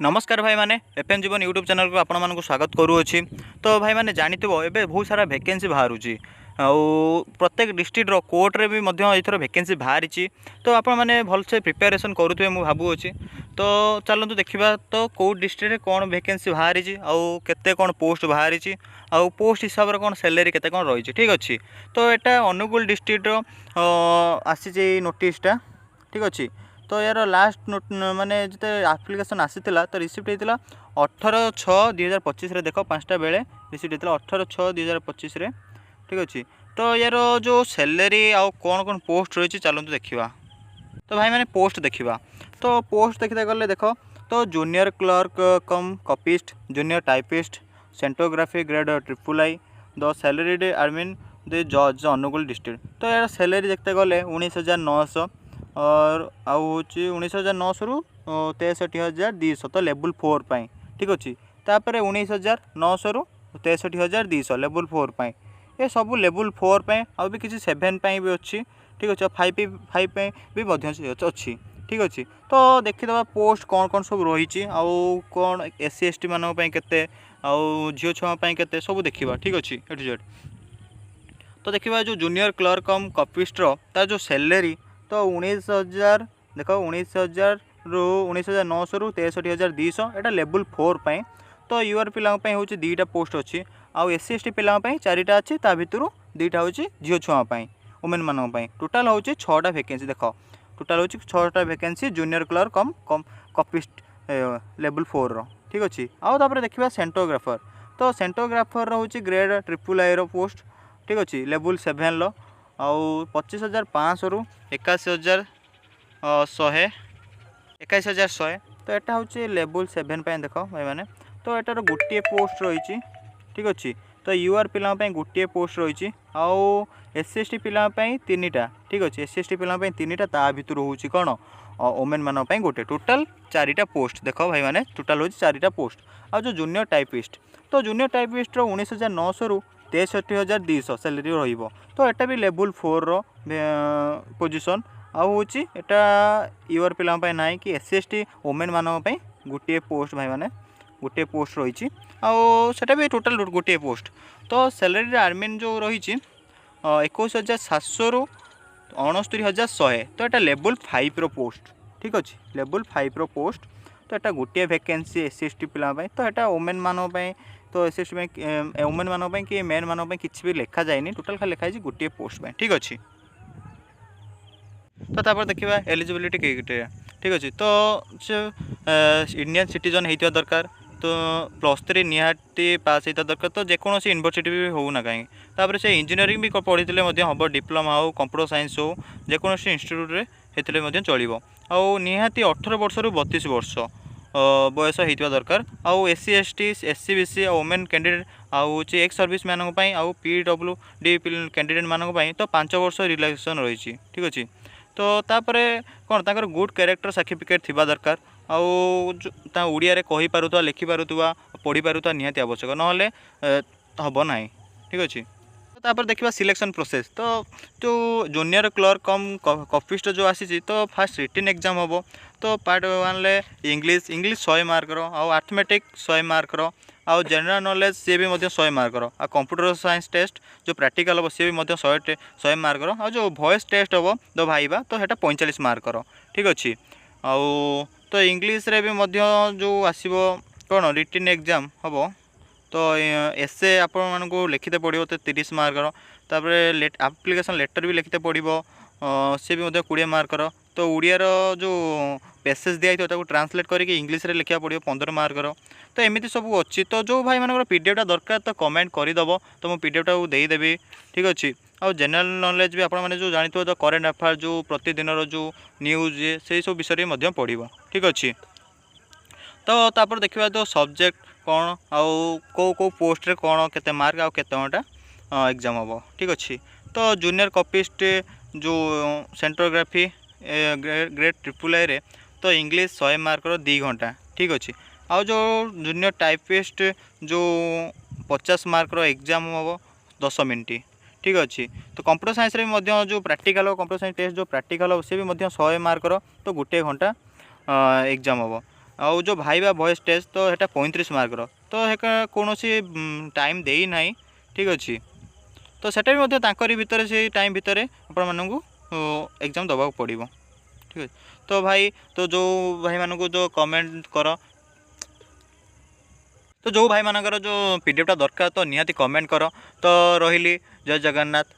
नमस्कार भाई मैंने एफएम जीवन यूट्यूब चैनल को आपण मानक स्वागत करूँगी। तो भाई मैंने जानी एबे बहुत सारा वैकेंसी बाहर प्रत्येक डिस्ट्रिक्ट कोर्टे भी एथर वैकेंसी बाहरी। तो आपण मैंने भलसे प्रिपेरेसन करुवे मुझे भावुँची। तो चलतु देखा तो कौ डिस्ट्रिक्ट कौन वैकेंसी बाहरी आउ केते कौन पोस्ट बाहरी आउ पोस्ट हिसाब से कौन सैलरी केते कौन रही ठीक अच्छे। तो यहाँ अनुगुल डिस्ट्रिक्ट आसी नोटिसटा ठीक अच्छे। तो यार लास्ट माने जिते आप्लिकेसन आसीला तो रिसीप्ट होता 18/6/2025 देख 5टा बेले रिसीप्ट होता 18/6/2025 ठीक अच्छे। तो यार जो सैलरी आउ कौन कौन पोस्ट रही चलते देखा। तो भाई मैंने पोस्ट देखा तो पोस्ट देखते गले देख तो junior clerk cum copyist junior typist stenography grade triple I the salary आर्मीन द जज अनुगुल डिस्ट्रिक्ट। तो यार सैलरी देखते गले 19,900 और आउ हूँ 19,900 रु 63,200 तो लेवल 4 पाई ठीक अच्छे। तापर 19,900 रु 63,200 लेवल 4 पाई ये सब लेवल 4 पाई आउ भी किसी 7 पाई भी अच्छी ठीक अच्छे 5 पाई भी अच्छी ठीक अच्छे। तो देखीदे पोस्ट कौन कौन सब रही आउ कौन SC ST मान के आउ झील छुआ के सब देखा ठीक अच्छे ए टू जेड। तो देखा जो जूनियर क्लर्क कम कॉपिस्टर तार जो सैलरी तो 19,000 देख 19,000 रु 19,900 रु 63,200 यहाँ लेवल 4 पाई। तो यूआर पिलांपाई हूँ 2टा पोस्ट अच्छी आउ SC ST पिलांपाई 4टा अच्छी ता भितर 2टा हूँ झील छुआपाई वुमेन मानी टोटाल हूँ 6टा वैकेंसी देख टोटाल हूँ 6टा vacancy junior clerk cum cum copyist level 4 रो ठीक अच्छे। आउ तापर देखा सेंटोग्राफर तो सेंटोग्राफर हूँ ग्रेड ट्रिपल आई पोस्ट ठीक अच्छे लेवल 7 लो आउ 25,500 रु 81,100 21,100 तो यहाँ हूँ लेवल 7 पाई देख भाई मैंने। तो यार गोटे पोस्ट रही ठीक अच्छे। तो यूआर पिलांपाई गोटे पोस्ट रही आउ SC ST पिलांपाई 3टा ठीक अच्छे SC ST पिलांपाई 3टा ता भितर हूँ कौन वुमेन मानी गोटे टोटाल 4टा पोस्ट देख भाई मैंने टोटाल हूँ 4टा पोस्ट। आ जो जूनियर टाइपिस्ट तो जूनियर टाइपिस्ट 19,900 रु 63,200 सैलरी रहिबो। तो यहाँ भी लेवल 4 रो पोजिशन आउ हूँ यहाँ यूआर पिलांपाई ना कि SC ST वुमेन मानी गोटे पोस्ट भाई मैंने गोटे पोस्ट रही आउ सेटा भी टोटाल गोटे पोस्ट। तो सैलरी आर्मीन जो रही 21,700 रु 69,100 तो यहाँ लेवल 5 रो पोस्ट ठीक अच्छे लेवल 5 रो पोस्ट। तो यहाँ गोटे वैकेंसी SC ST पिलांपाई तो यहाँ वुमेन मानी तो SC ST वुमेन मानी कि मेन मानी किसी भी लिखा जाए टोटाल खाली लिखाई गोटे पोस्ट ठीक अच्छे। तो तापर देखा एलिजिबिलिटी क्राइटेरिया ठीक अच्छे। तो इंडियन सिटीजन होता दरकार तो +3 निहाती पास होता दरकार तो जेकोसी यूनिवर्सिटी भी होना कहीं तापर से इंजीनियरिंग भी पढ़ी हम डिप्लोमा हो कंप्यूटर साइंस हो जेकोसी इंस्टीट्यूट होते चलो आउ निहाती 18 वर्ष रु 32 वर्ष बयस होता दरकार आउ SC ST SC BC women candidate आउ एक्स सर्विस मैन आउ PWD कैंडिडेट मान तो 5 वर्ष रिलैक्सेशन रही ठीक अच्छे। तो तापर कौन ताकर गुड कैरेक्टर सर्टिफिकेट थिबा दरकार आउ ओडिया रे कहि पारुथवा लिखि पारुथवा पढ़ी पारुथवा निहाती आवश्यक नहले हम ना ठीक अच्छे। तापर देखा सिलेक्शन प्रोसेस तो जो जूनियर क्लर्क कम कॉपिस्ट जो आसी तो फास्ट रिटन एग्जाम हम तो पार्ट 1 ले इंग्लिश 100 मार्क रो आउ अर्थमेटिक 100 मार्क रो आउ जनरल नॉलेज सी भी 100 मार्क रो आ कंप्यूटर साइंस टेस्ट जो प्रैक्टिकल हम सी भी 100 मार्क रो आ जो वॉइस टेस्ट हम दो भाईबा तो हेटा 45 मार्क रो ठीक अच्छे। आउ तो इंग्लिश रे भी जो आसीबो कौन रिटन एग्जाम हम तो एसे आपण मानक लिखिते पड़ो तो 30 मार्क तापर एप्लिकेशन लेटर भी लिखिते पड़ो सी भी 20 मार्क तो ओडियार जो पैसेज दिखाई ट्रांसलेट करके इंग्लिश रे लिखा पड़ो 15 मार्क तो एमती सब अच्छी। तो जो भाई मान पीडीएफटा दरकार तो कमेंट करदेव तो मुझे पीडीएफटा देदेवी ठीक अच्छे। आउ जनरल नॉलेज भी आपण जो जानी तो करेन्ट अफेयर जो प्रतिदिन जो न्यूज से सब विषय में पढ़ो ठीक अच्छे। तो तापर देखा तो सब्जेक्ट कौन आउ को पोस्ट रे कौन केते मार्क आउ केते घंटा एग्जाम हम ठीक अच्छे। तो जूनियर कॉपिस्ट जो सेंटोग्राफी ग्रेड ट्रिपल आई रे तो इंग्लिश 100 मार्क 2 घंटा ठीक अच्छे। आउ जो जूनियर टाइपिस्ट जो 50 मार्क एग्जाम हम 10 मिनट ठीक अच्छे। तो कंप्यूटर साइंस रे भी जो प्रैक्टिकल कंप्यूटर साइंस टेस्ट जो प्रैक्टिकल से भी 100 मार्क तो गोटे घंटा एग्जाम हम आउ जो भाइबा वॉइस टेस्ट तो हेटा 35 मार्कर तो हेका कौनसी टाइम देई नाही ठीक अच्छे तो सेटा भी मध्य तांकरी भितर से टाइम भितर आपण मानू एग्जाम दबाक पड़ो ठीक है। तो भाई तो जो भाई मानू जो कमेंट कर तो जो भाई मानकर जो पीडीएफटा दरकार तो निहाती कमेंट कर तो रही जय जगन्नाथ।